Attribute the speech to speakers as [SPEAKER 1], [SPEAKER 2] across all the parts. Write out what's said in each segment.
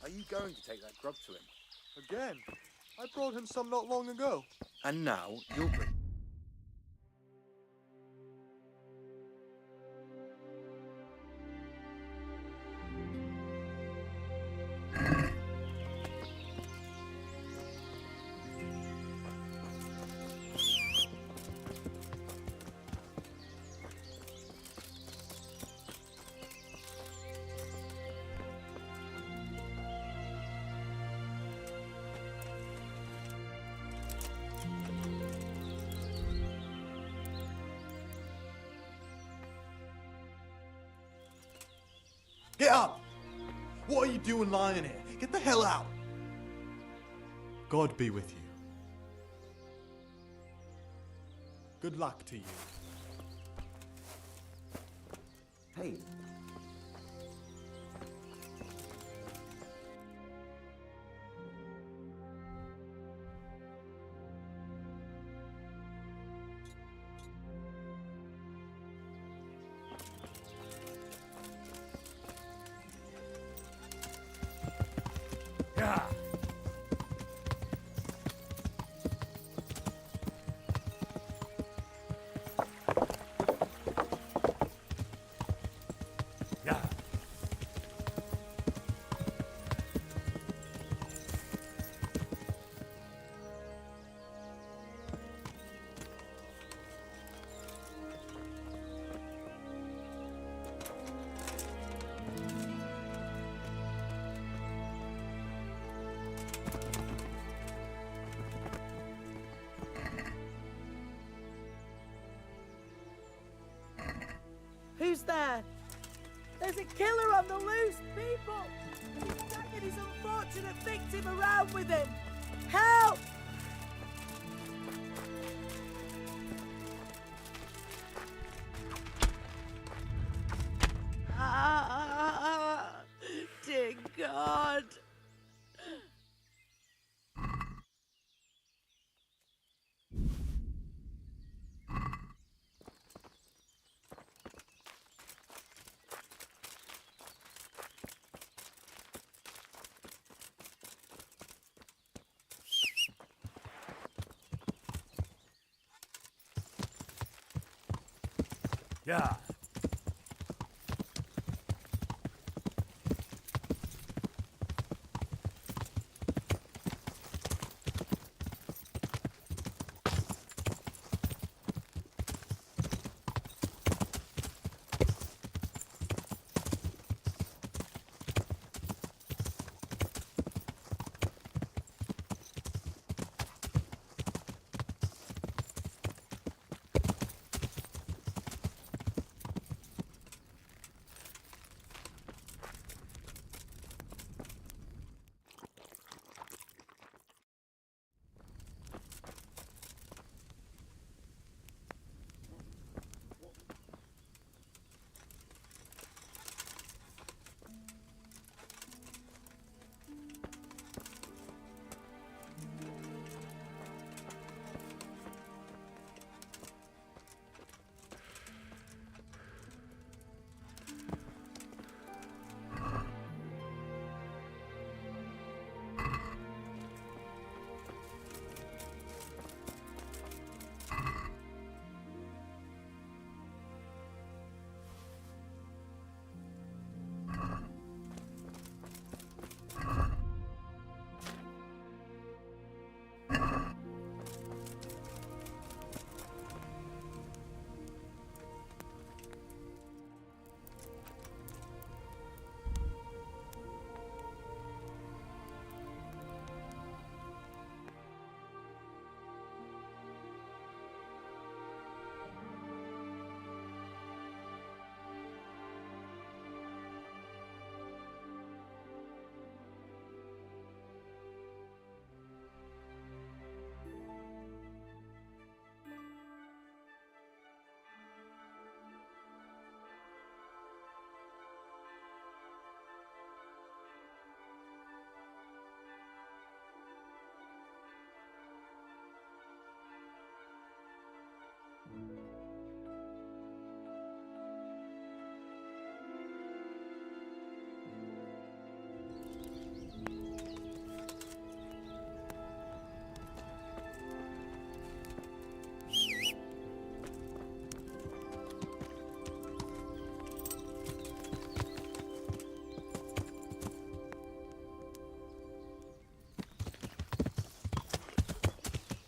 [SPEAKER 1] Are you going to take that grub to him?
[SPEAKER 2] Again? I brought him some not long ago.
[SPEAKER 1] And now you'll bring...
[SPEAKER 3] Get up! What are you doing lying here? Get the hell out! God be with you. Good luck to you.
[SPEAKER 4] Hey.
[SPEAKER 1] Yeah. Yeah.
[SPEAKER 5] Who's there? There's a killer on the loose, people! He's dragging his unfortunate victim around with him! Help! Ah, dear God!
[SPEAKER 1] Yeah.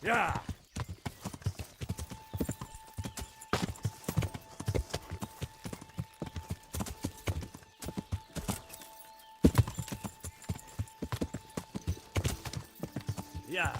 [SPEAKER 6] Yeah. Yeah.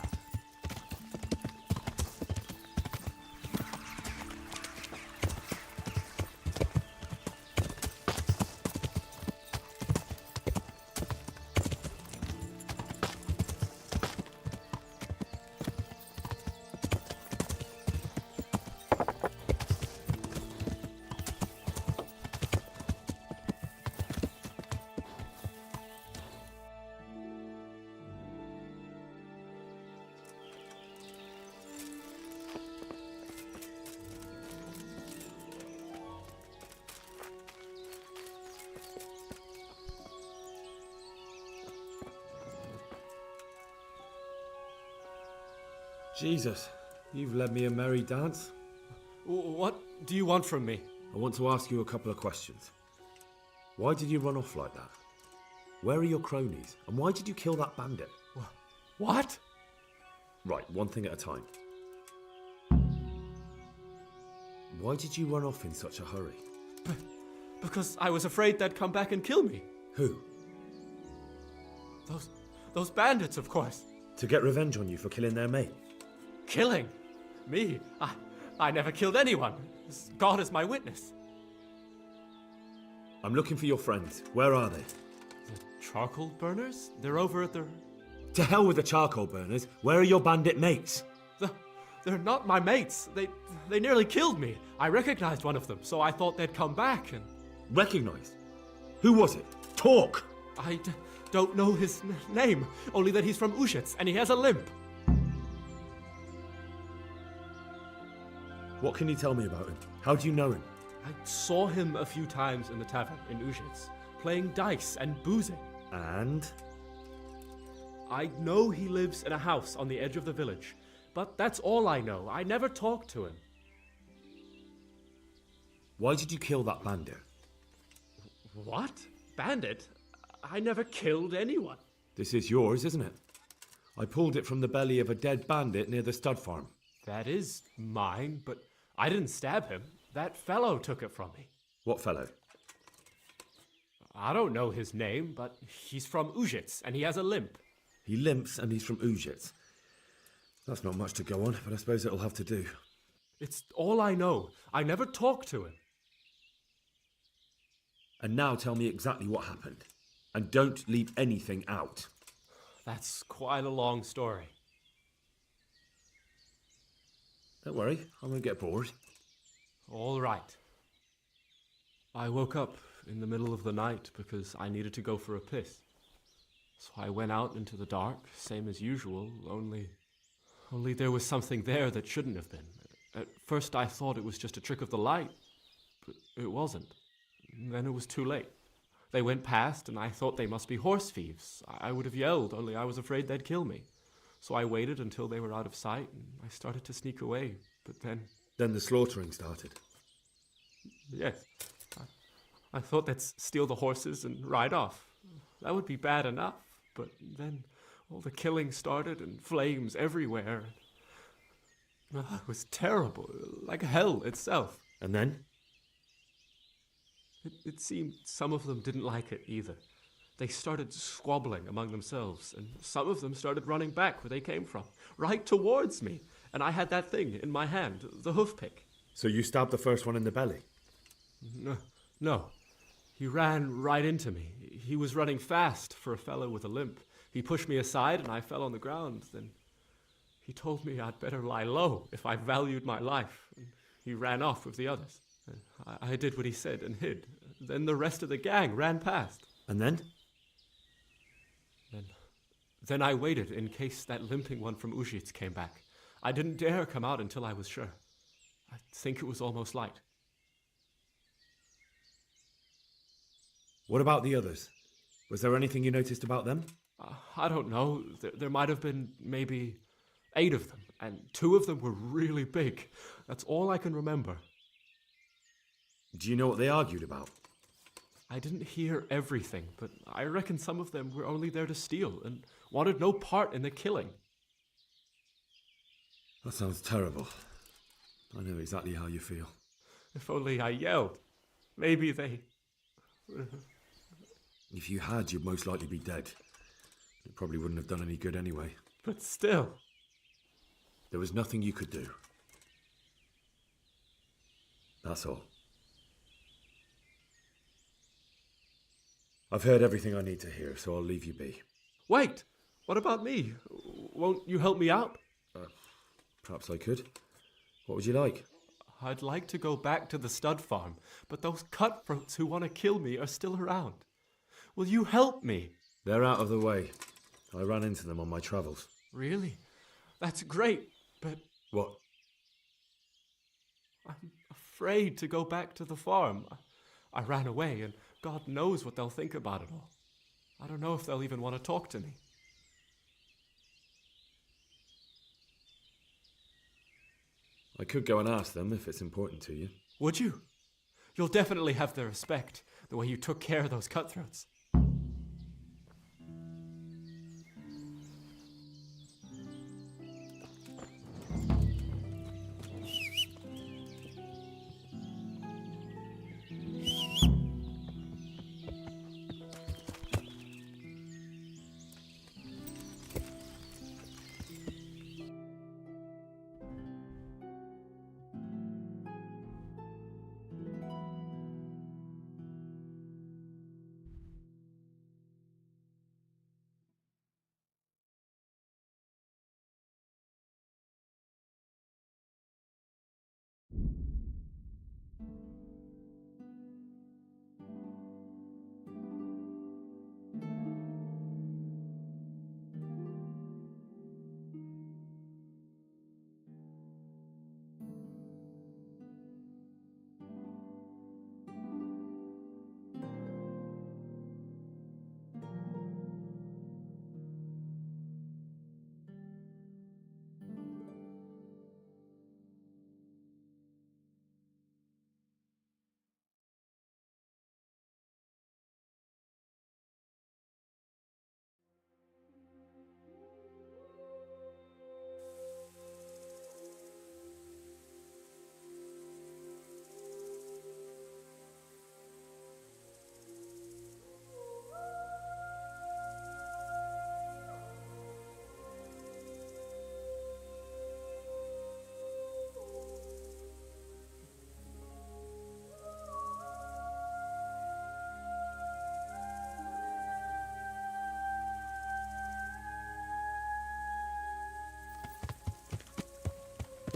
[SPEAKER 7] Jesus, you've led me a merry dance.
[SPEAKER 6] What do you want from me?
[SPEAKER 7] I want to ask you a couple of questions. Why did you run off like that? Where are your cronies? And why did you kill that bandit?
[SPEAKER 6] What?
[SPEAKER 7] Right, one thing at a time. Why did you run off in such a hurry?
[SPEAKER 6] Because I was afraid they'd come back and kill me.
[SPEAKER 7] Who?
[SPEAKER 6] Those bandits, of course.
[SPEAKER 7] To get revenge on you for killing their mate?
[SPEAKER 6] Killing? Me? I never killed anyone. God is my witness.
[SPEAKER 7] I'm looking for your friends. Where are they?
[SPEAKER 6] The charcoal burners? They're over at the...
[SPEAKER 7] To hell with the charcoal burners. Where are your bandit mates?
[SPEAKER 6] They're not my mates. They nearly killed me. I recognized one of them, so I thought they'd come back and...
[SPEAKER 7] Recognized? Who was it? Talk!
[SPEAKER 6] I don't know his name, only that he's from Ushitz and he has a limp.
[SPEAKER 7] What can you tell me about him? How do you know him?
[SPEAKER 6] I saw him a few times in the tavern in Ushitz, playing dice and boozing.
[SPEAKER 7] And?
[SPEAKER 6] I know he lives in a house on the edge of the village, but that's all I know. I never talked to him.
[SPEAKER 7] Why did you kill that bandit?
[SPEAKER 6] What? Bandit? I never killed anyone.
[SPEAKER 7] This is yours, isn't it? I pulled it from the belly of a dead bandit near the stud farm.
[SPEAKER 6] That is mine, but I didn't stab him. That fellow took it from me.
[SPEAKER 7] What fellow?
[SPEAKER 6] I don't know his name, but he's from Ushitz and he has a limp.
[SPEAKER 7] He limps and he's from Ushitz. That's not much to go on, but I suppose it'll have to do.
[SPEAKER 6] It's all I know. I never talked to him.
[SPEAKER 7] And now tell me exactly what happened. And don't leave anything out.
[SPEAKER 6] That's quite a long story.
[SPEAKER 7] Don't worry, I won't get bored.
[SPEAKER 6] All right. I woke up in the middle of the night because I needed to go for a piss. So I went out into the dark, same as usual, only there was something there that shouldn't have been. At first I thought it was just a trick of the light, but it wasn't. Then it was too late. They went past and I thought they must be horse thieves. I would have yelled, only I was afraid they'd kill me. So I waited until they were out of sight and I started to sneak away, but then...
[SPEAKER 7] Then the slaughtering started.
[SPEAKER 6] Yes. I thought they'd steal the horses and ride off. That would be bad enough, but then all the killing started and flames everywhere. It was terrible, like hell itself.
[SPEAKER 7] And then?
[SPEAKER 6] It seemed some of them didn't like it either. They started squabbling among themselves, and some of them started running back where they came from, right towards me. And I had that thing in my hand, the hoof pick.
[SPEAKER 7] So you stabbed the first one in the belly?
[SPEAKER 6] No. He ran right into me. He was running fast for a fellow with a limp. He pushed me aside and I fell on the ground. Then he told me I'd better lie low if I valued my life. And he ran off with the others. I did what he said and hid. Then the rest of the gang ran past.
[SPEAKER 7] And then?
[SPEAKER 6] Then I waited in case that limping one from Ushitz came back. I didn't dare come out until I was sure. I think it was almost light.
[SPEAKER 7] What about the others? Was there anything you noticed about them?
[SPEAKER 6] I don't know. There might have been maybe 8 of them, and 2 of them were really big. That's all I can remember.
[SPEAKER 7] Do you know what they argued about?
[SPEAKER 6] I didn't hear everything, but I reckon some of them were only there to steal and wanted no part in the killing.
[SPEAKER 7] That sounds terrible. I know exactly how you feel.
[SPEAKER 6] If only I yelled. Maybe they...
[SPEAKER 7] If you had, you'd most likely be dead. It probably wouldn't have done any good anyway.
[SPEAKER 6] But still...
[SPEAKER 7] There was nothing you could do. That's all. I've heard everything I need to hear, so I'll leave you be.
[SPEAKER 6] Wait! What about me? Won't you help me out?
[SPEAKER 7] Perhaps I could. What would you like?
[SPEAKER 6] I'd like to go back to the stud farm, but those cutthroats who want to kill me are still around. Will you help me?
[SPEAKER 7] They're out of the way. I ran into them on my travels.
[SPEAKER 6] Really? That's great, but
[SPEAKER 7] What?
[SPEAKER 6] I'm afraid to go back to the farm. I ran away, and God knows what they'll think about it all. I don't know if they'll even want to talk to me.
[SPEAKER 7] I could go and ask them if it's important to you.
[SPEAKER 6] Would you? You'll definitely have their respect, the way you took care of those cutthroats.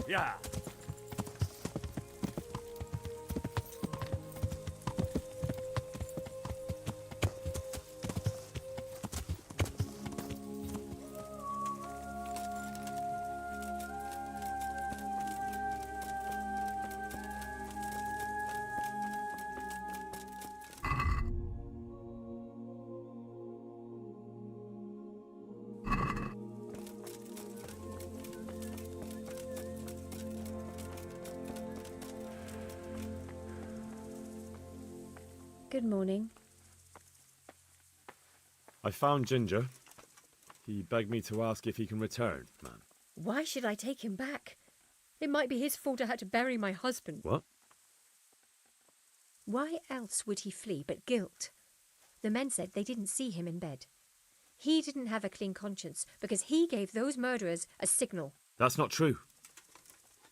[SPEAKER 1] Yeah.
[SPEAKER 8] Good morning.
[SPEAKER 7] I found Ginger. He begged me to ask if he can return, man.
[SPEAKER 8] Why should I take him back? It might be his fault I had to bury my husband.
[SPEAKER 7] What?
[SPEAKER 8] Why else would he flee but guilt? The men said they didn't see him in bed. He didn't have a clean conscience because he gave those murderers a signal.
[SPEAKER 7] That's not true.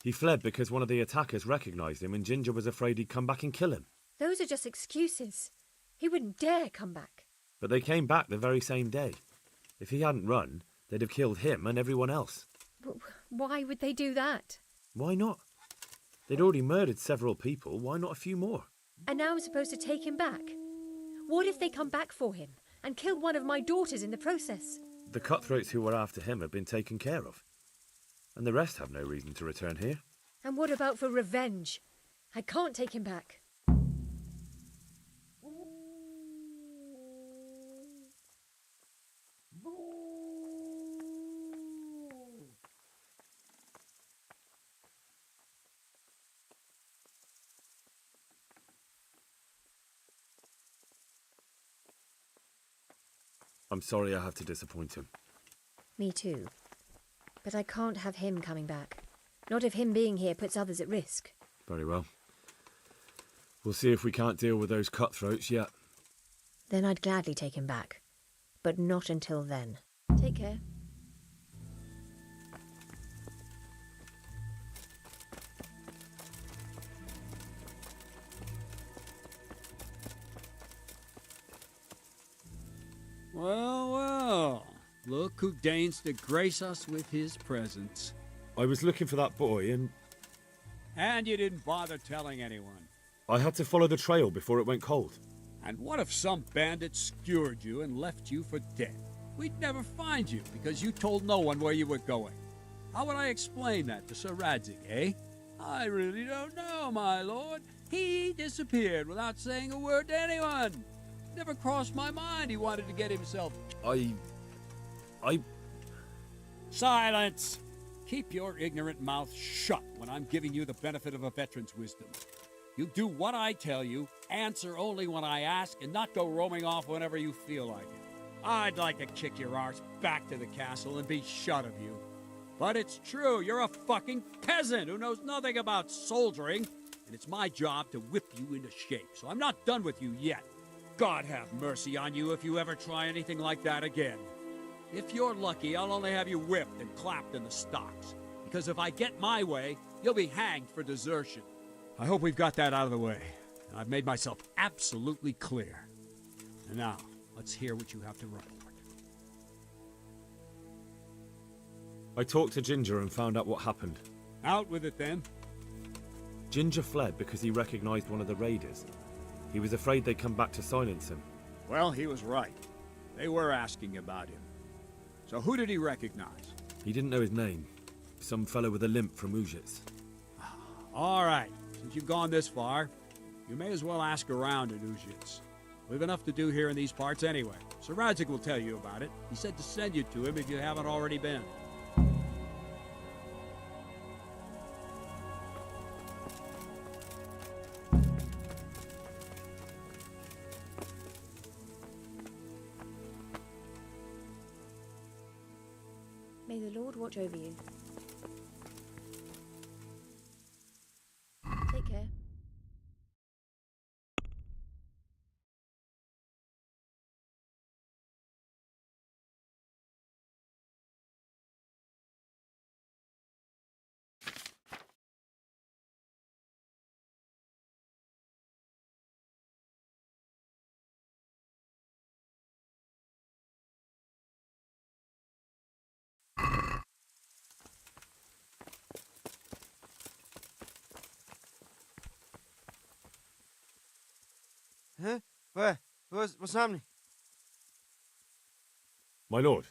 [SPEAKER 7] He fled because one of the attackers recognised him and Ginger was afraid he'd come back and kill him.
[SPEAKER 8] Those are just excuses. He wouldn't dare come back.
[SPEAKER 7] But they came back the very same day. If he hadn't run, they'd have killed him and everyone else.
[SPEAKER 8] Why would they do that?
[SPEAKER 7] Why not? They'd already murdered several people. Why not a few more?
[SPEAKER 8] And now I'm supposed to take him back? What if they come back for him and kill one of my daughters in the process?
[SPEAKER 7] The cutthroats who were after him have been taken care of. And the rest have no reason to return here.
[SPEAKER 8] And what about for revenge? I can't take him back.
[SPEAKER 7] I'm sorry I have to disappoint him.
[SPEAKER 8] Me too. But I can't have him coming back. Not if him being here puts others at risk.
[SPEAKER 7] Very well. We'll see if we can't deal with those cutthroats yet.
[SPEAKER 8] Then I'd gladly take him back. But not until then. Take care.
[SPEAKER 9] Well, well. Look who deigns to grace us with his presence.
[SPEAKER 7] I was looking for that boy and
[SPEAKER 9] And you didn't bother telling anyone.
[SPEAKER 7] I had to follow the trail before it went cold.
[SPEAKER 9] And what if some bandit skewered you and left you for dead? We'd never find you because you told no one where you were going. How would I explain that to Sir Radzig, eh? I really don't know, my lord. He disappeared without saying a word to anyone. Never crossed my mind he wanted to get himself...
[SPEAKER 7] I...
[SPEAKER 9] Silence! Keep your ignorant mouth shut when I'm giving you the benefit of a veteran's wisdom. You do what I tell you, answer only when I ask, and not go roaming off whenever you feel like it. I'd like to kick your arse back to the castle and be shut of you. But it's true, you're a fucking peasant who knows nothing about soldiering, and it's my job to whip you into shape, so I'm not done with you yet. God have mercy on you if you ever try anything like that again. If you're lucky, I'll only have you whipped and clapped in the stocks, because if I get my way, you'll be hanged for desertion. I hope we've got that out of the way, and I've made myself absolutely clear. And now, let's hear what you have to report.
[SPEAKER 7] I talked to Ginger and found out what happened.
[SPEAKER 9] Out with it, then.
[SPEAKER 7] Ginger fled because he recognized one of the raiders. He was afraid they'd come back to silence him.
[SPEAKER 9] Well, he was right. They were asking about him. So who did he recognize?
[SPEAKER 7] He didn't know his name. Some fellow with a limp from Ujits.
[SPEAKER 9] All right. Since you've gone this far, you may as well ask around at Ujits. We've enough to do here in these parts anyway. Sir Radzig will tell you about it. He said to send you to him if you haven't already been.
[SPEAKER 8] May the Lord watch over you. Take care.
[SPEAKER 2] Huh? Where? What's happening?
[SPEAKER 7] My lord,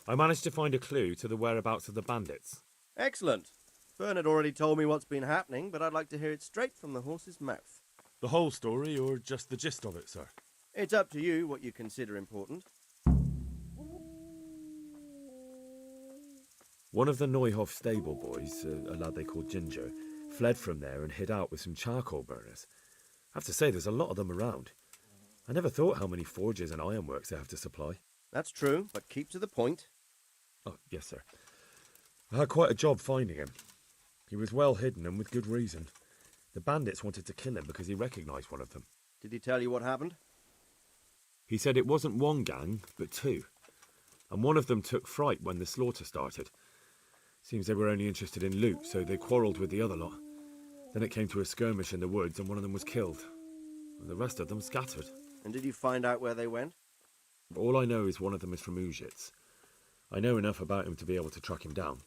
[SPEAKER 7] I managed to find a clue to the whereabouts of the bandits.
[SPEAKER 10] Excellent. Bern had already told me what's been happening, but I'd like to hear it straight from the horse's mouth.
[SPEAKER 7] The whole story, or just the gist of it, sir?
[SPEAKER 10] It's up to you what you consider important.
[SPEAKER 7] One of the Neuhoff stable boys, a lad they called Ginger, fled from there and hid out with some charcoal burners. I have to say, there's a lot of them around. I never thought how many forges and ironworks they have to supply.
[SPEAKER 10] That's true, but keep to the point.
[SPEAKER 7] Oh, yes, sir. I had quite a job finding him. He was well hidden and with good reason. The bandits wanted to kill him because he recognised one of them.
[SPEAKER 10] Did he tell you what happened?
[SPEAKER 7] He said it wasn't one gang, but two. And one of them took fright when the slaughter started. Seems they were only interested in loot, so they quarrelled with the other lot. Then it came to a skirmish in the woods and one of them was killed. And the rest of them scattered.
[SPEAKER 10] And did you find out where they went?
[SPEAKER 7] All I know is one of them is from Ujits. I know enough about him to be able to track him down.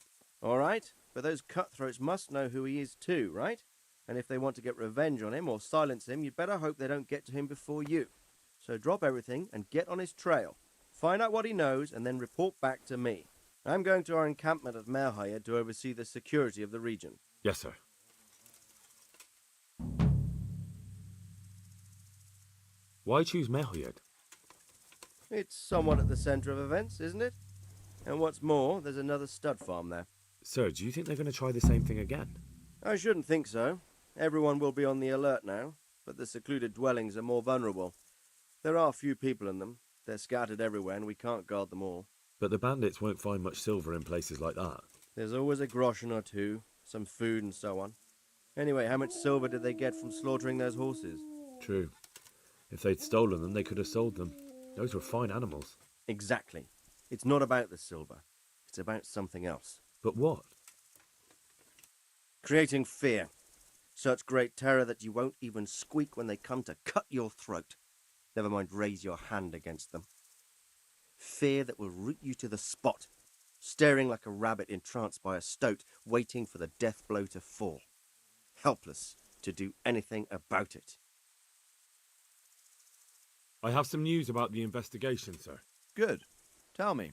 [SPEAKER 10] All right, but those cutthroats must know who he is too, right? And if they want to get revenge on him or silence him, you'd better hope they don't get to him before you. So drop everything and get on his trail. Find out what he knows and then report back to me. I'm going to our encampment at Merhayed to oversee the security of the region.
[SPEAKER 7] Yes, sir. Why choose Merhayed?
[SPEAKER 10] It's somewhat at the centre of events, isn't it? And what's more, there's another stud farm there.
[SPEAKER 7] Sir, do you think they're going to try the same thing again?
[SPEAKER 10] I shouldn't think so. Everyone will be on the alert now, but the secluded dwellings are more vulnerable. There are few people in them. They're scattered everywhere and we can't guard them all.
[SPEAKER 7] But the bandits won't find much silver in places like that.
[SPEAKER 10] There's always a groschen or two. some food and so on. Anyway, how much silver did they get from slaughtering those horses?
[SPEAKER 7] True. If they'd stolen them, they could have sold them. Those were fine animals.
[SPEAKER 10] Exactly. It's not about the silver. It's about something else.
[SPEAKER 7] But what?
[SPEAKER 10] Creating fear. Such great terror that you won't even squeak when they come to cut your throat. Never mind raise your hand against them. Fear that will root you to the spot, staring like a rabbit entranced by a stoat, waiting for the death blow to fall. Helpless to do anything about it.
[SPEAKER 7] I have some news about the investigation, sir.
[SPEAKER 1] Good. Tell me.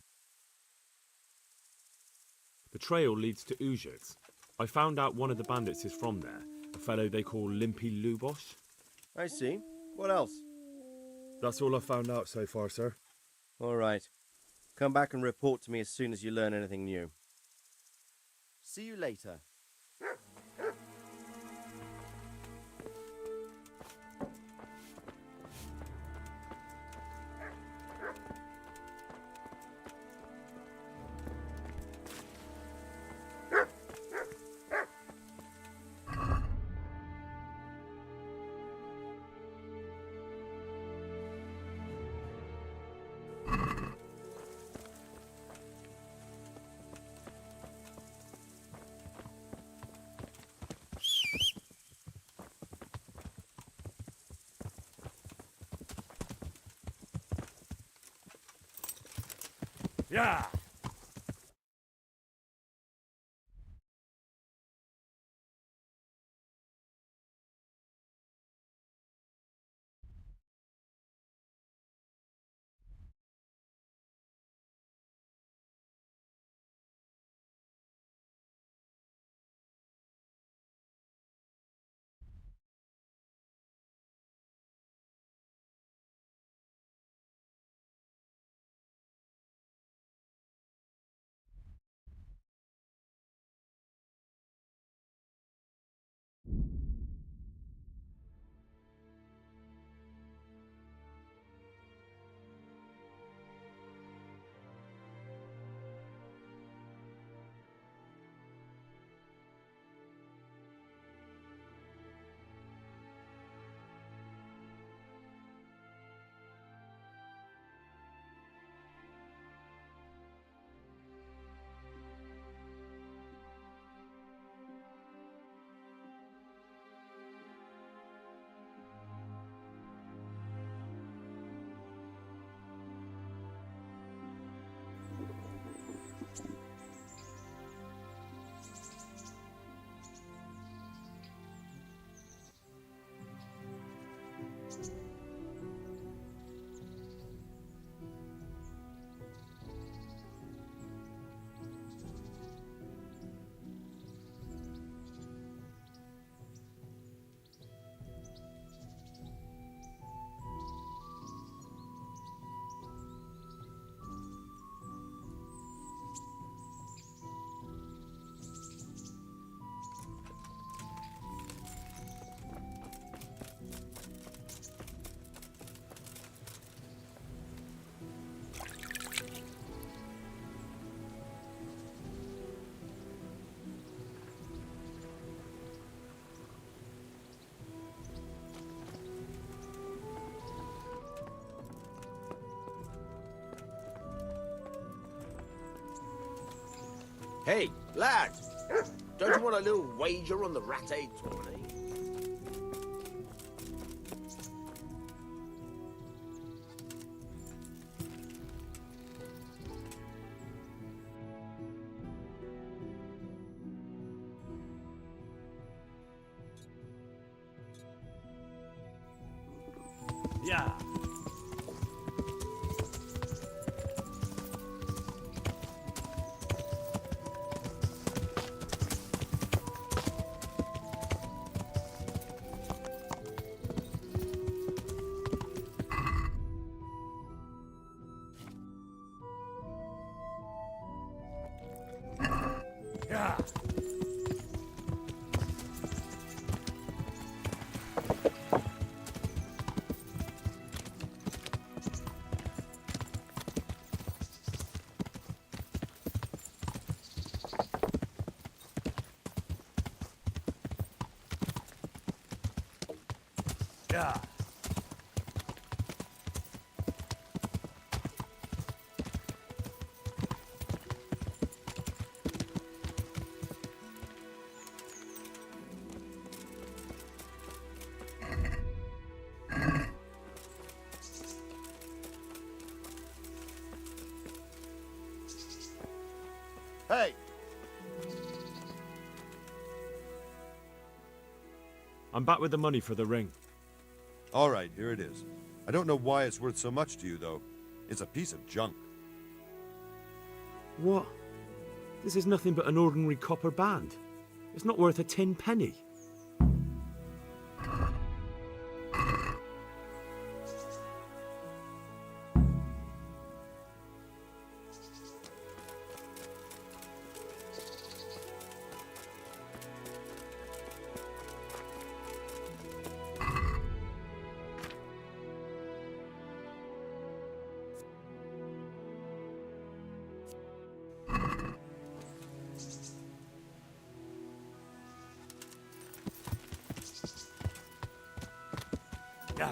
[SPEAKER 7] The trail leads to Uzhitz. I found out one of the bandits is from there, a fellow they call Limpy Lubosh.
[SPEAKER 10] I see. What else?
[SPEAKER 7] That's all I've found out so far, sir.
[SPEAKER 10] All right. Come back and report to me as soon as you learn anything new. See you later.
[SPEAKER 9] Yeah!
[SPEAKER 11] Hey, lads! Don't you want a little wager on the rat-aid tourney?
[SPEAKER 9] Yeah! Yeah! Yeah.
[SPEAKER 3] Hey!
[SPEAKER 7] I'm back with the money for the ring.
[SPEAKER 12] All right, here it is. I don't know why it's worth so much to you, though. It's a piece of junk.
[SPEAKER 7] What? This is nothing but an ordinary copper band. It's not worth a tin penny.
[SPEAKER 9] Yeah.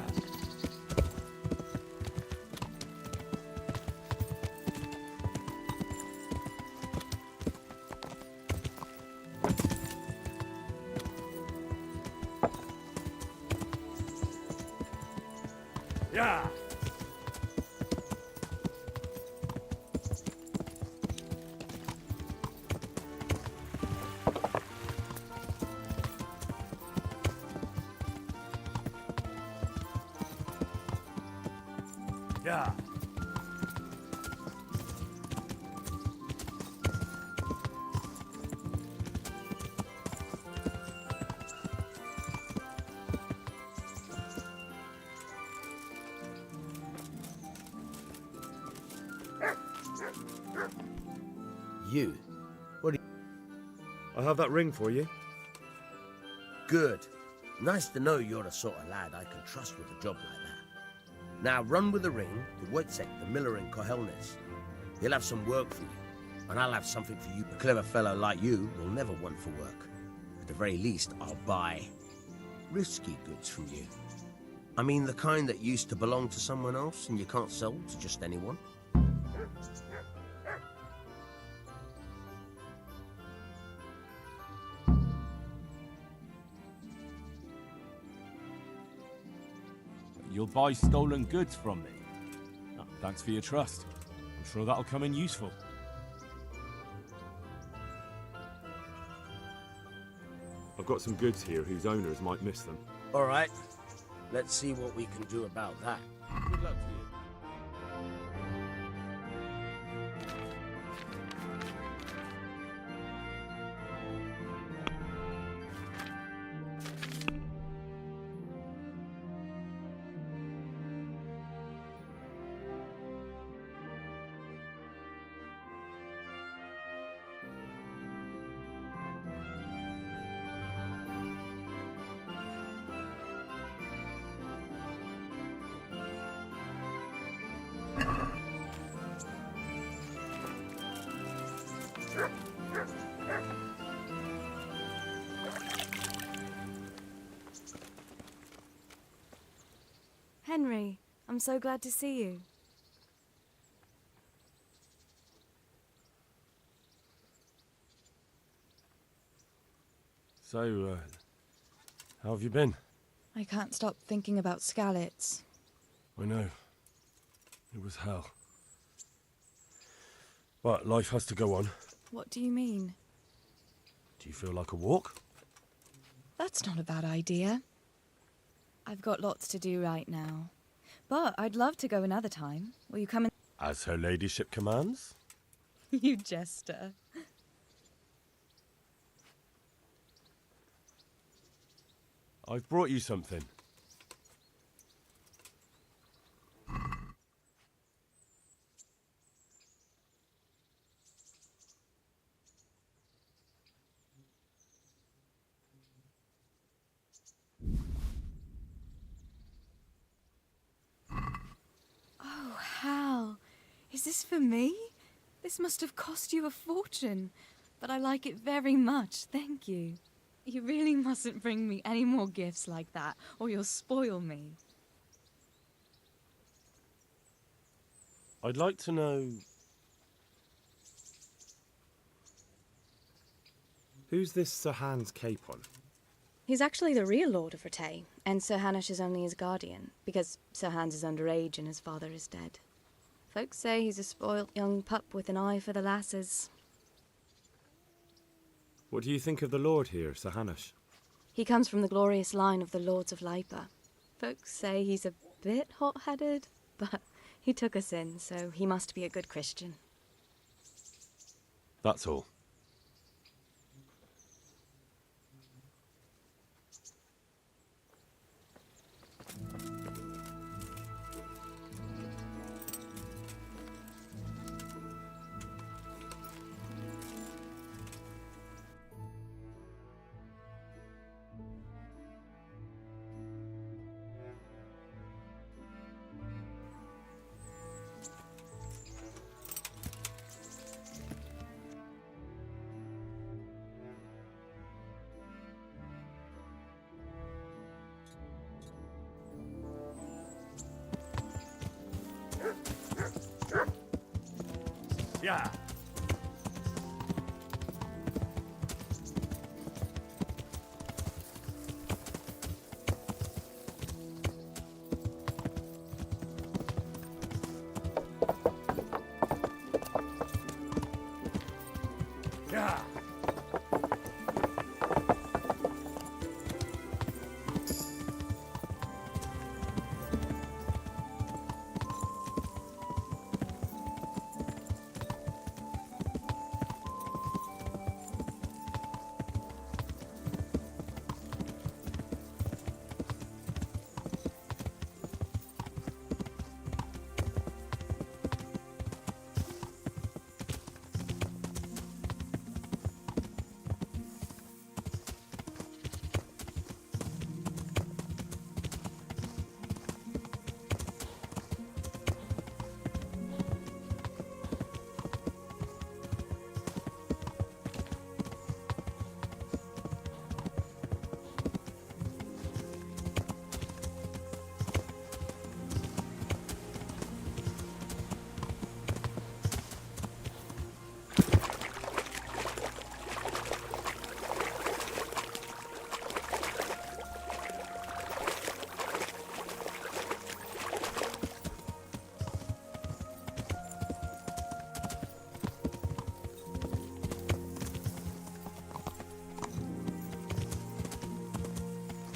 [SPEAKER 9] Yeah. Yeah.
[SPEAKER 11] You? What are
[SPEAKER 7] I have that ring for you.
[SPEAKER 11] Good. Nice to know you're the sort of lad I can trust with a job like that. Now run with the ring to Wojciech, the miller in Kohelnitz. He'll have some work for you, and I'll have something for you. A clever fellow like you will never want for work. At the very least, I'll buy risky goods from you. I mean the kind that used to belong to someone else and you can't sell to just anyone.
[SPEAKER 13] You'll buy stolen goods from me. Oh, thanks for your trust. I'm sure that'll come in useful.
[SPEAKER 7] I've got some goods here whose owners might miss them.
[SPEAKER 11] All right, let's see what we can do about that. Good luck to you.
[SPEAKER 14] Henry, I'm so glad to see you.
[SPEAKER 13] So, how have you been?
[SPEAKER 14] I can't stop thinking about Skalitz.
[SPEAKER 13] I know. It was hell. But life has to go on.
[SPEAKER 14] What do you mean?
[SPEAKER 13] Do you feel like a walk?
[SPEAKER 14] That's not a bad idea. I've got lots to do right now. But I'd love to go another time. Will you come in?
[SPEAKER 13] As her ladyship commands?
[SPEAKER 14] You jester.
[SPEAKER 13] I've brought you something.
[SPEAKER 14] Oh, Hal. Is this for me? This must have cost you a fortune. But I like it very much, thank you. You really mustn't bring me any more gifts like that, or you'll spoil me.
[SPEAKER 13] I'd like to know...
[SPEAKER 7] Who's this Sir Hans Capon?
[SPEAKER 14] He's actually the real Lord of Rattay, and Sir Hanush is only his guardian, because Sir Hans is underage and his father is dead. Folks say he's a spoilt young pup with an eye for the lasses.
[SPEAKER 7] What do you think of the Lord here, Sir Hanush?
[SPEAKER 14] He comes from the glorious line of the Lords of Lipa. Folks say he's a bit hot-headed, but he took us in, so he must be a good Christian.
[SPEAKER 13] That's all.
[SPEAKER 7] Yeah. Yeah.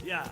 [SPEAKER 7] Yeah.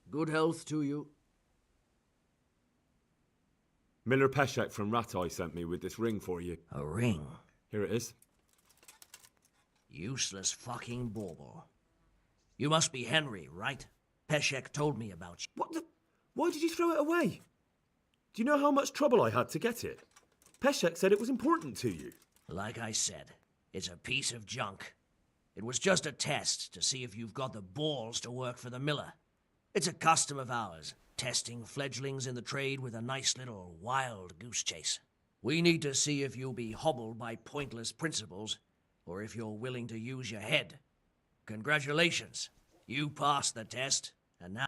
[SPEAKER 11] Good health to you.
[SPEAKER 7] Miller Peshek from Rattay sent me with this ring for you.
[SPEAKER 11] A ring?
[SPEAKER 7] Here it is.
[SPEAKER 11] Useless fucking bauble. You must be Henry, right? Peshek told me about you.
[SPEAKER 7] What the? Why did you throw it away? Do you know how much trouble I had to get it? Peshek said it was important to you.
[SPEAKER 11] Like I said, it's a piece of junk. It was just a test to see if you've got the balls to work for the miller. It's a custom of ours, testing fledglings in the trade with a nice little wild goose chase. We need to see if you'll be hobbled by pointless principles, or if you're willing to use your head. Congratulations, you passed the test.
[SPEAKER 15] And now...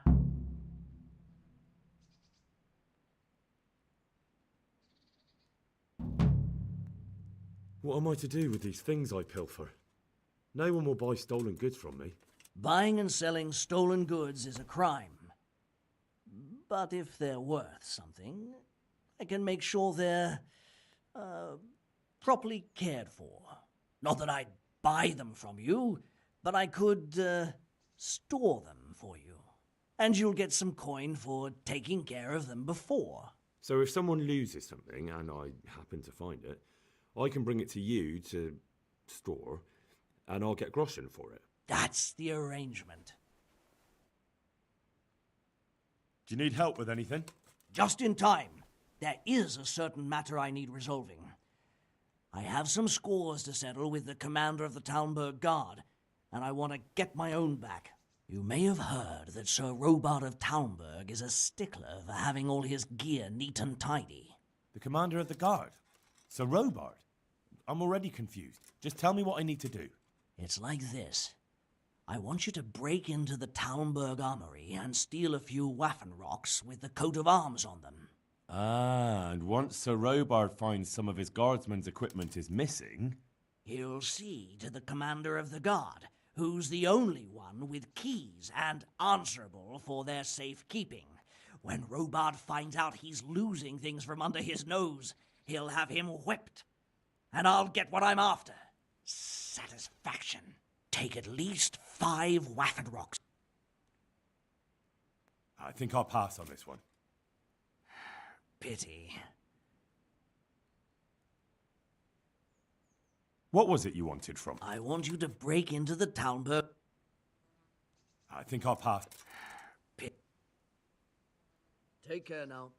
[SPEAKER 7] What am I to do with these things I pilfer? No one will buy stolen goods from me.
[SPEAKER 15] Buying and selling stolen goods is a crime. But if they're worth something, I can make sure they're properly cared for. Not that I'd buy them from you, but I could store them for you. And you'll get some coin for taking care of them before.
[SPEAKER 7] So if someone loses something, and I happen to find it, I can bring it to you to store, and I'll get groschen for it.
[SPEAKER 15] That's the arrangement.
[SPEAKER 13] Do you need help with anything?
[SPEAKER 15] Just in time. There is a certain matter I need resolving. I have some scores to settle with the commander of the Talmberg Guard, and I want to get my own back. You may have heard that Sir Robard of Talmberg is a stickler for having all his gear neat and tidy.
[SPEAKER 13] The commander of the guard? Sir Robard? I'm already confused. Just tell me what I need to do.
[SPEAKER 15] It's like this. I want you to break into the Talmberg armory and steal a few Waffen rocks with the coat of arms on them.
[SPEAKER 13] Ah, and once Sir Robard finds some of his guardsmen's equipment is missing...
[SPEAKER 15] He'll see to the commander of the guard, who's the only one with keys and answerable for their safekeeping. When Robard finds out he's losing things from under his nose, he'll have him whipped. And I'll get what I'm after. Satisfaction. Take at least 5 Waffen rocks.
[SPEAKER 13] I think I'll pass on this one.
[SPEAKER 15] Pity.
[SPEAKER 13] What was it you wanted from me?
[SPEAKER 15] I want you to break into the Talmberg.
[SPEAKER 13] I think I'll pass.
[SPEAKER 10] Take care now.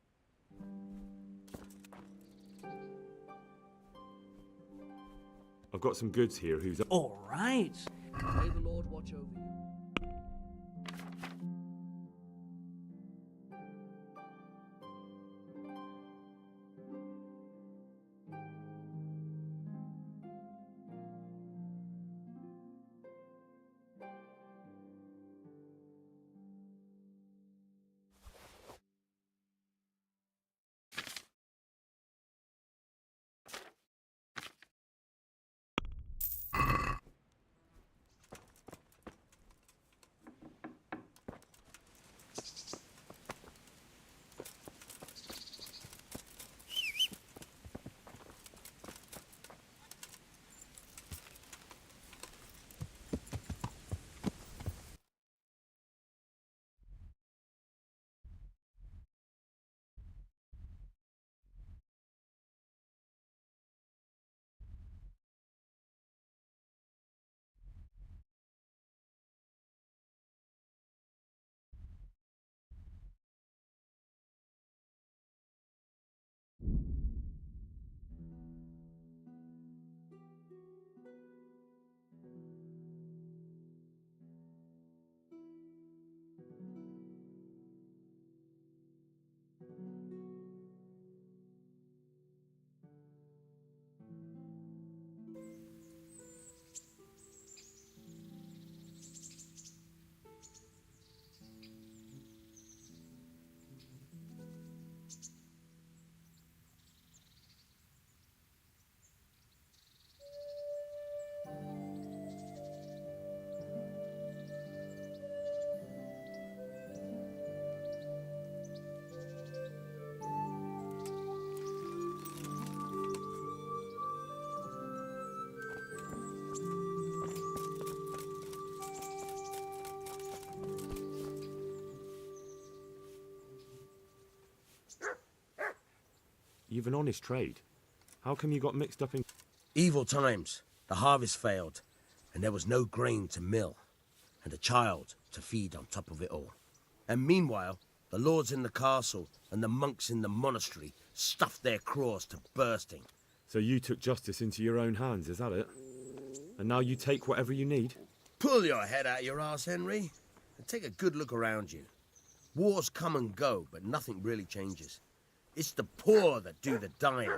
[SPEAKER 7] I've got some goods here who's...
[SPEAKER 15] All right.
[SPEAKER 10] May the Lord watch over you.
[SPEAKER 7] You've an honest trade. How come you got mixed up in...
[SPEAKER 11] Evil times. The harvest failed, and there was no grain to mill, and a child to feed on top of it all. And meanwhile, the lords in the castle and the monks in the monastery stuffed their craws to bursting.
[SPEAKER 7] So you took justice into your own hands, is that it? And now you take whatever you need?
[SPEAKER 11] Pull your head out your arse, Henry, and take a good look around you. Wars come and go, but nothing really changes. It's the poor that do the dying,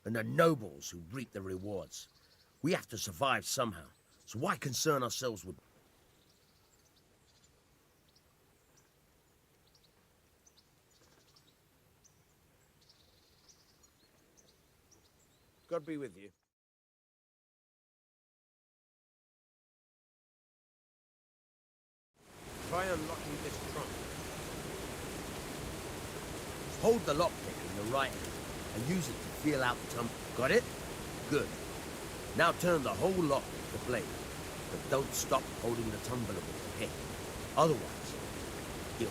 [SPEAKER 11] and the nobles who reap the rewards. We have to survive somehow, so why concern ourselves with... God be with you. Try unlocking this trunk. Hold the lockpick in your right hand and use it to feel out the tumble. Got it? Good. Now turn the whole lock with the blade, but don't stop holding the tumbler with the pick. Otherwise, you'll...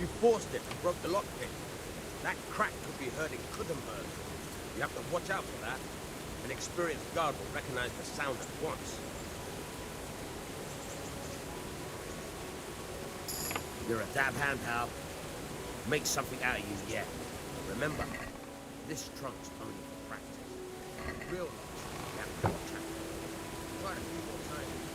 [SPEAKER 11] You forced it and broke the lockpick. That crack could be hurting Kuttenberg. You have to watch out for that. An experienced guard will recognize the sound at once. You're a dab hand, Hal. Make something out of you yet. But remember, this trunk's only for practice. Real locks, you have to watch out. Try it a few more times.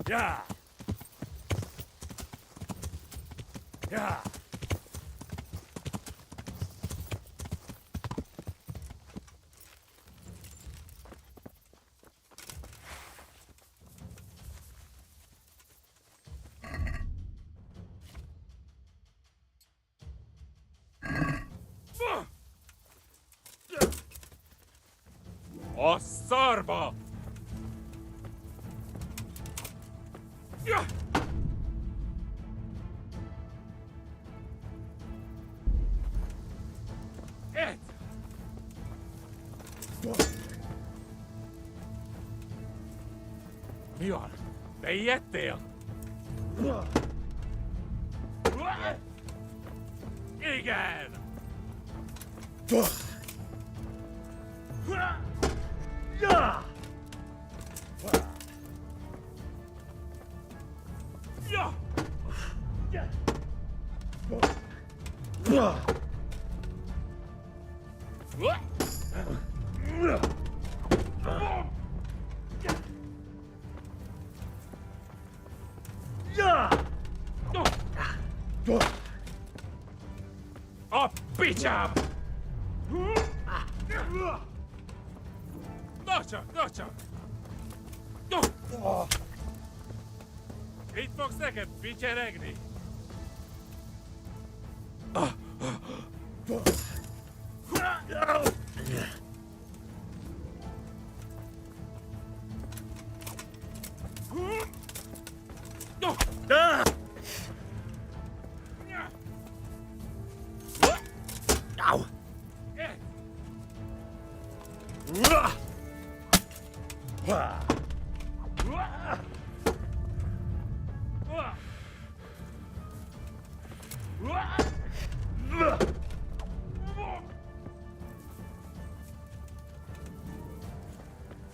[SPEAKER 13] Yeah. Yeah. Osarba! Yeah. Et! Mi van? Beijettél? Igen! Ja! Ja! A picsám! Na csak! Itt fogsz neked picseregni?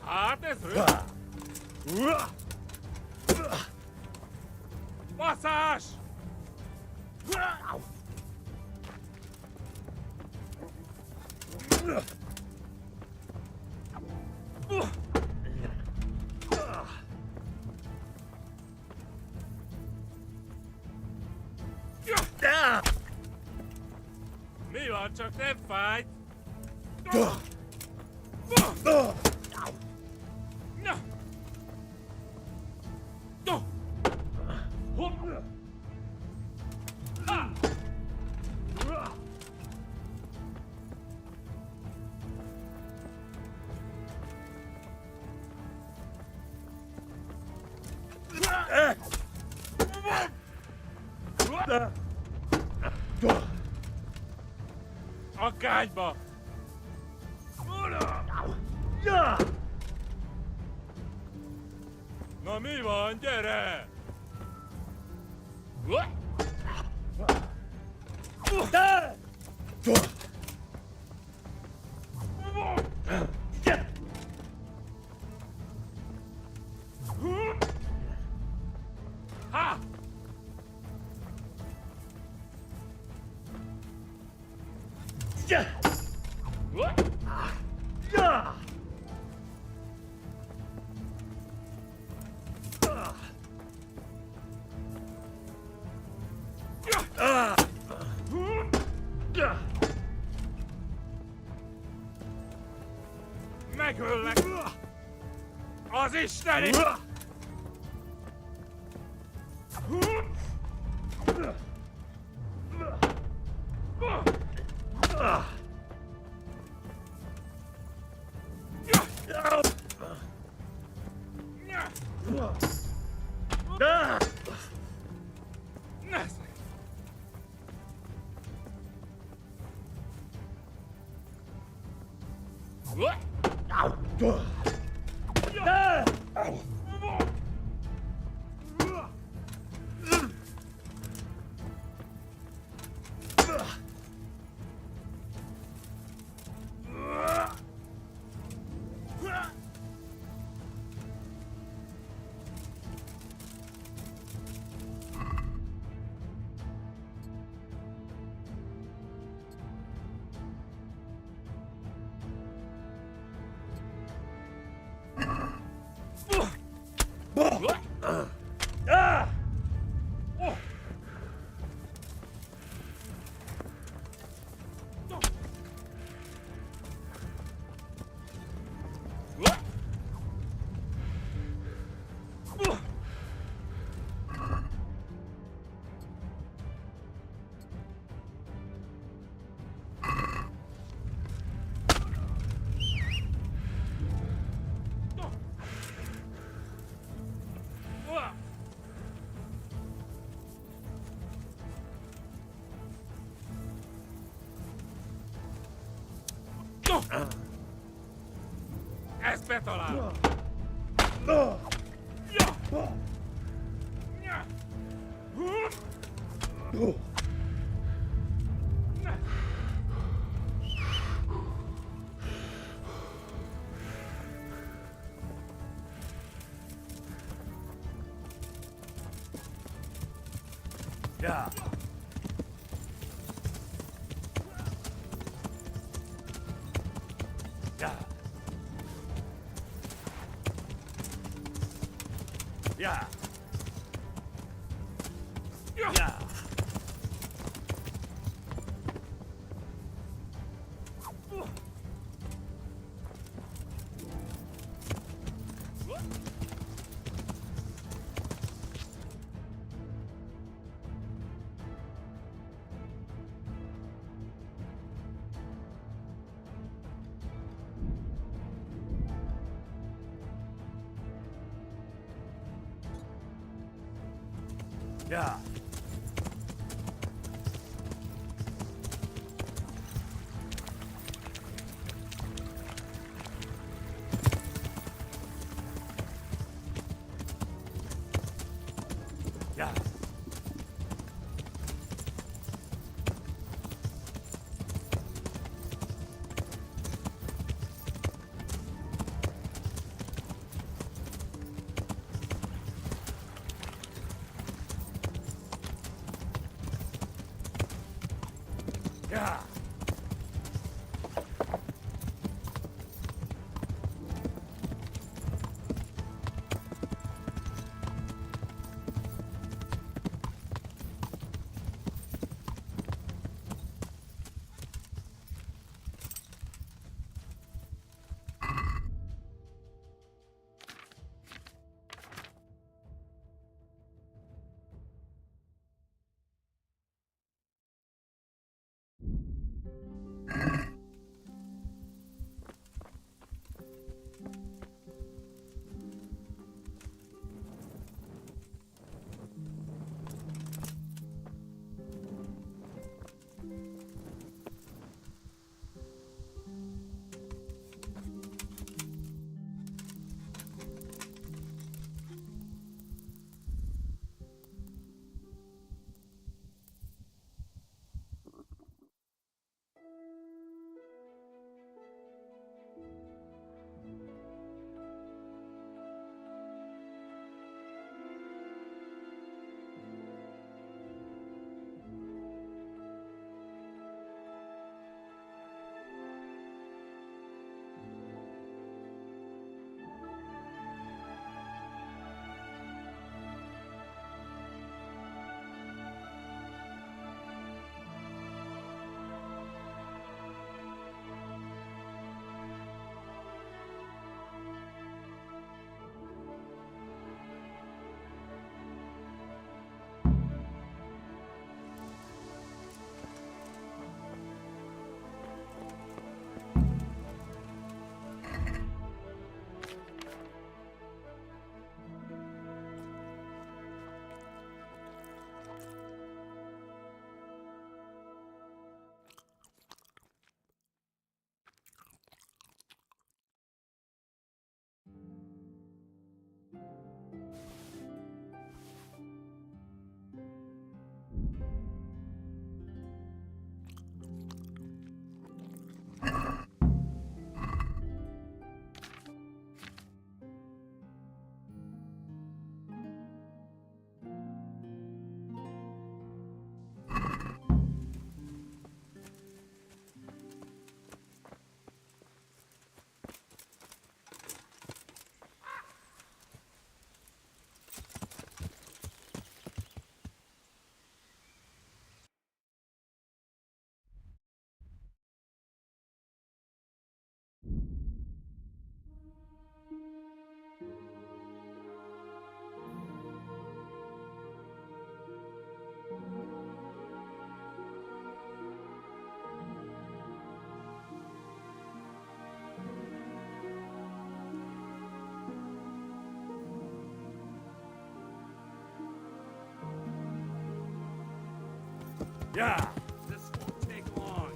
[SPEAKER 13] Hát ez Basszás! Mi van, csak nem fájt? Na! A kágyba! Na mi van, gyere! Ha! Megöllek! Az isteni! Espetola!
[SPEAKER 11] Yeah. Yeah. Yeah. Yeah. Yeah. Yeah. Yeah.
[SPEAKER 13] Yeah! This won't take long.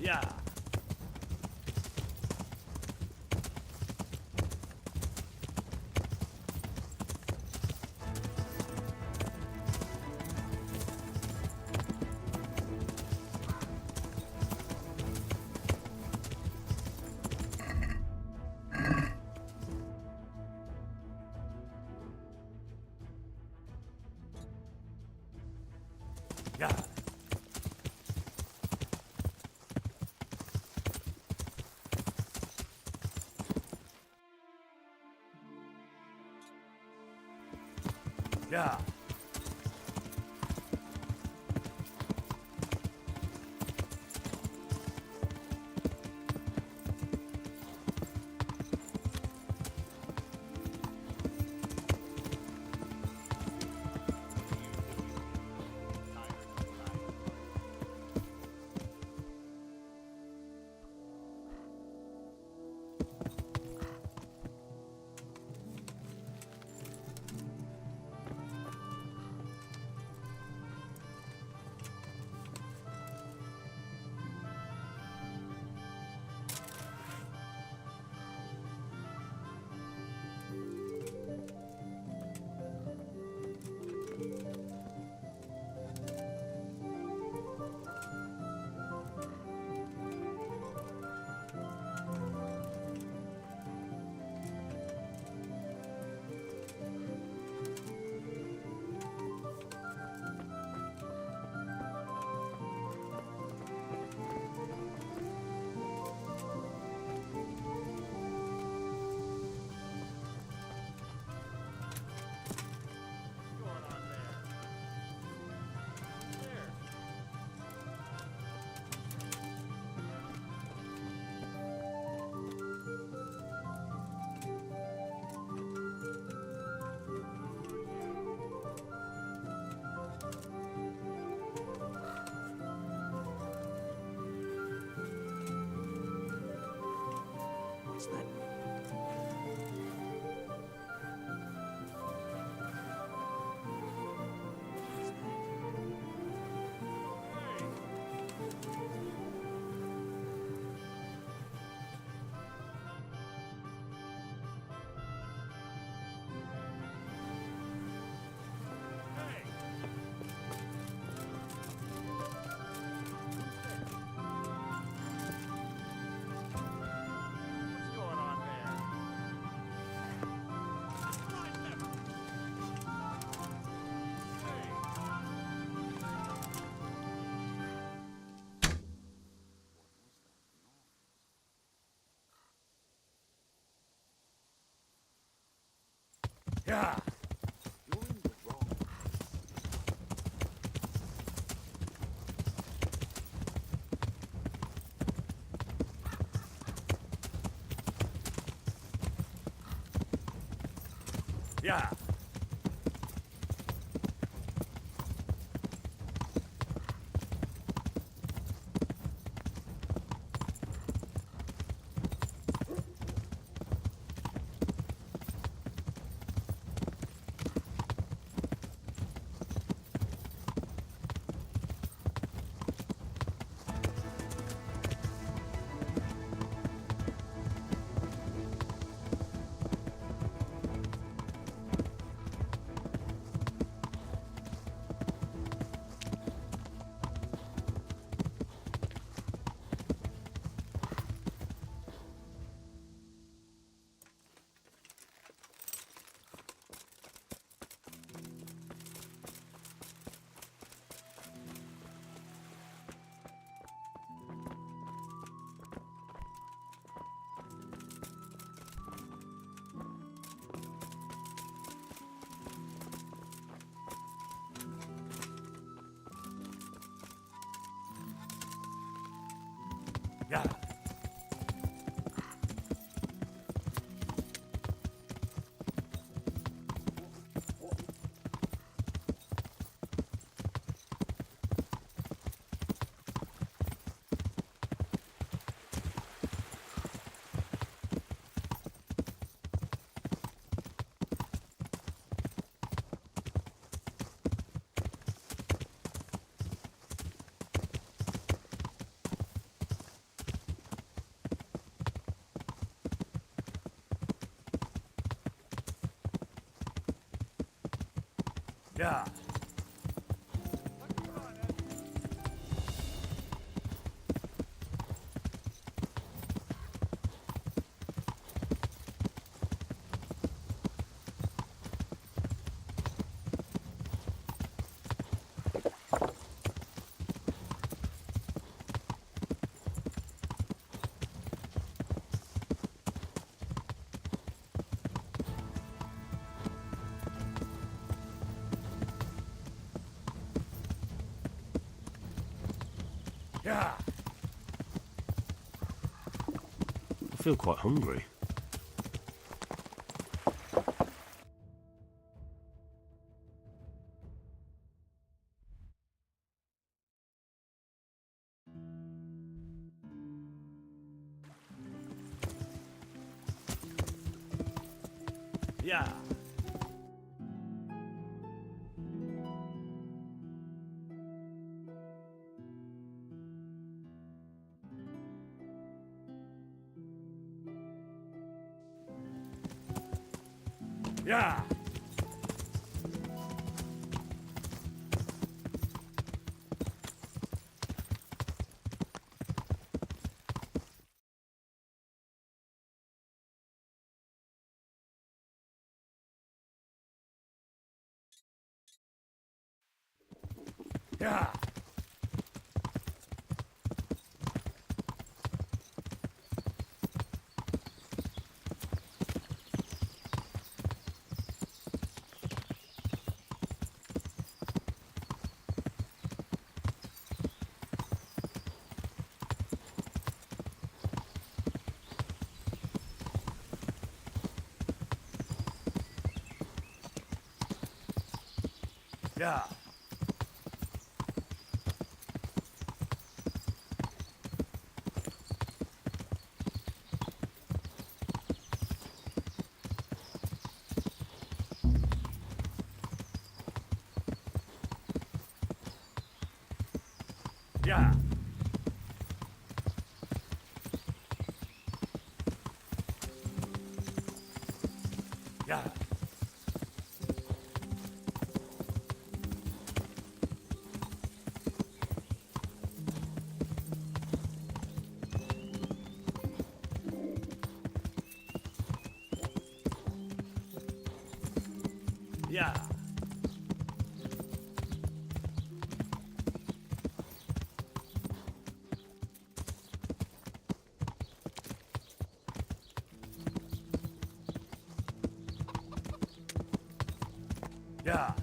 [SPEAKER 13] Yeah. Yeah. Yeah.
[SPEAKER 15] What's that?
[SPEAKER 13] Yeah. Yeah.
[SPEAKER 11] Yeah.
[SPEAKER 13] Yeah. I feel quite hungry.
[SPEAKER 11] Yeah. Yeah. Yeah. Yeah. Yeah. Yeah. Yeah. Yeah.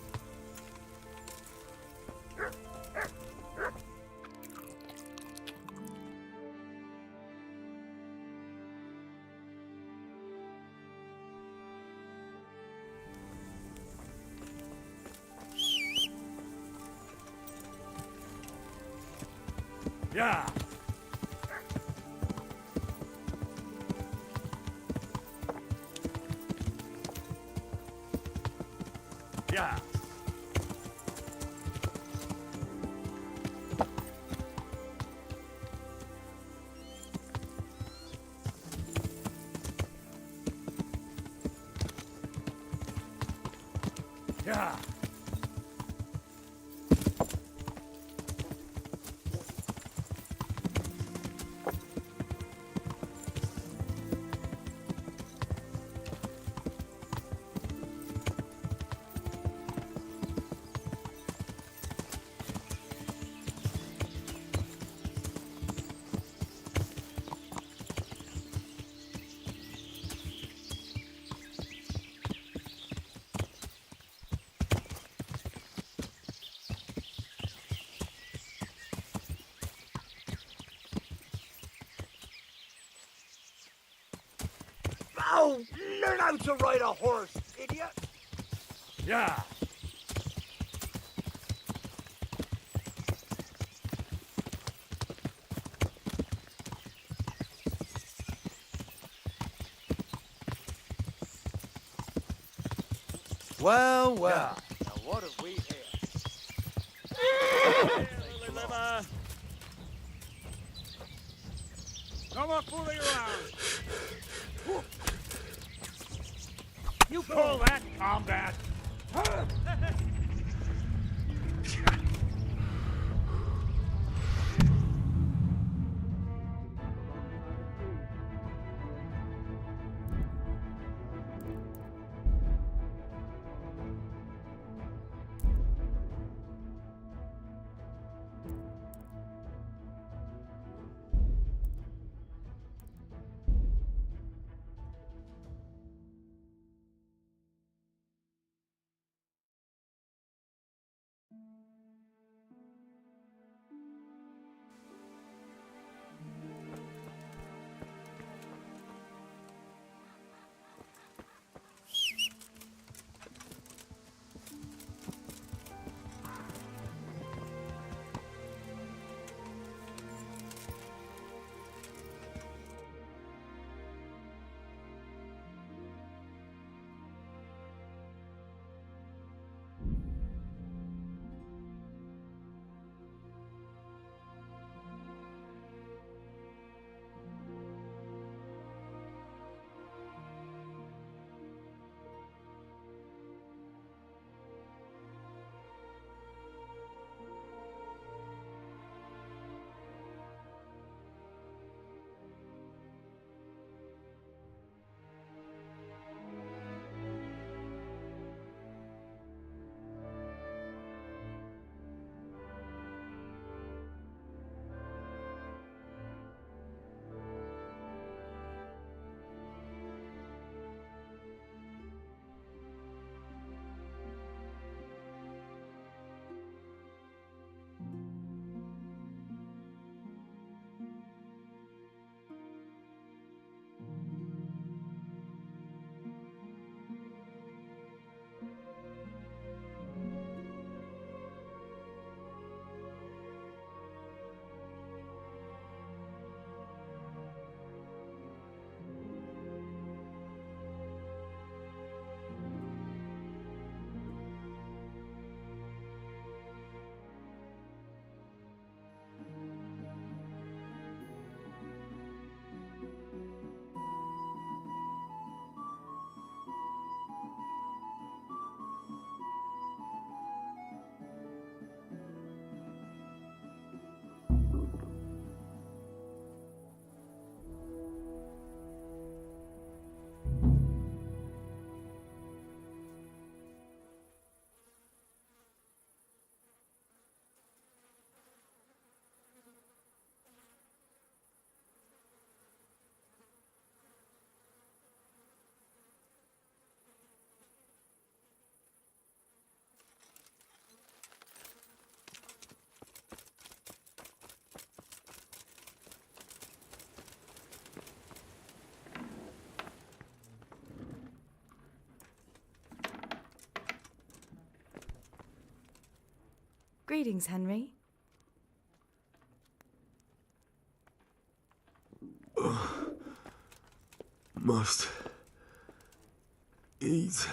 [SPEAKER 11] Yeah. Yeah. Yeah. Yeah.
[SPEAKER 16] how to ride a horse, idiot!
[SPEAKER 13] Yeah.
[SPEAKER 10] Well, well.
[SPEAKER 16] Yeah. Now what have we here?
[SPEAKER 9] No more fooling around! You call that combat?
[SPEAKER 14] Greetings, Henry.
[SPEAKER 7] Must eat.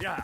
[SPEAKER 13] Yeah.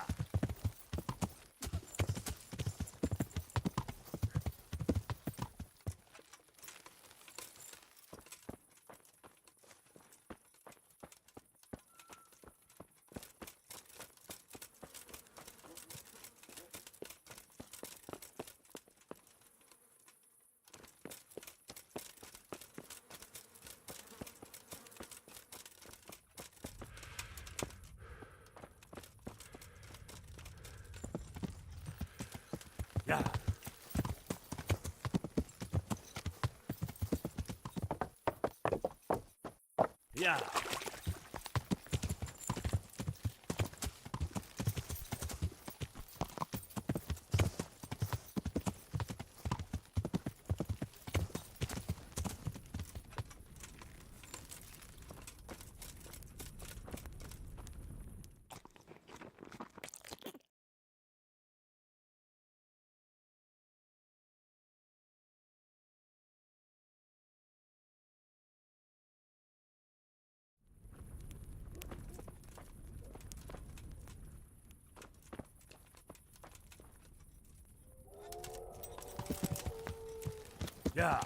[SPEAKER 13] Yeah. Yeah.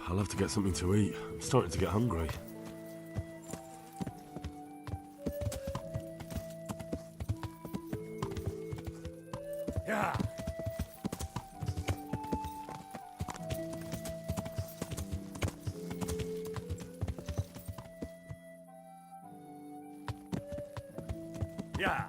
[SPEAKER 6] I'll have to get something to eat. I'm starting to get hungry.
[SPEAKER 13] Yeah. Yeah.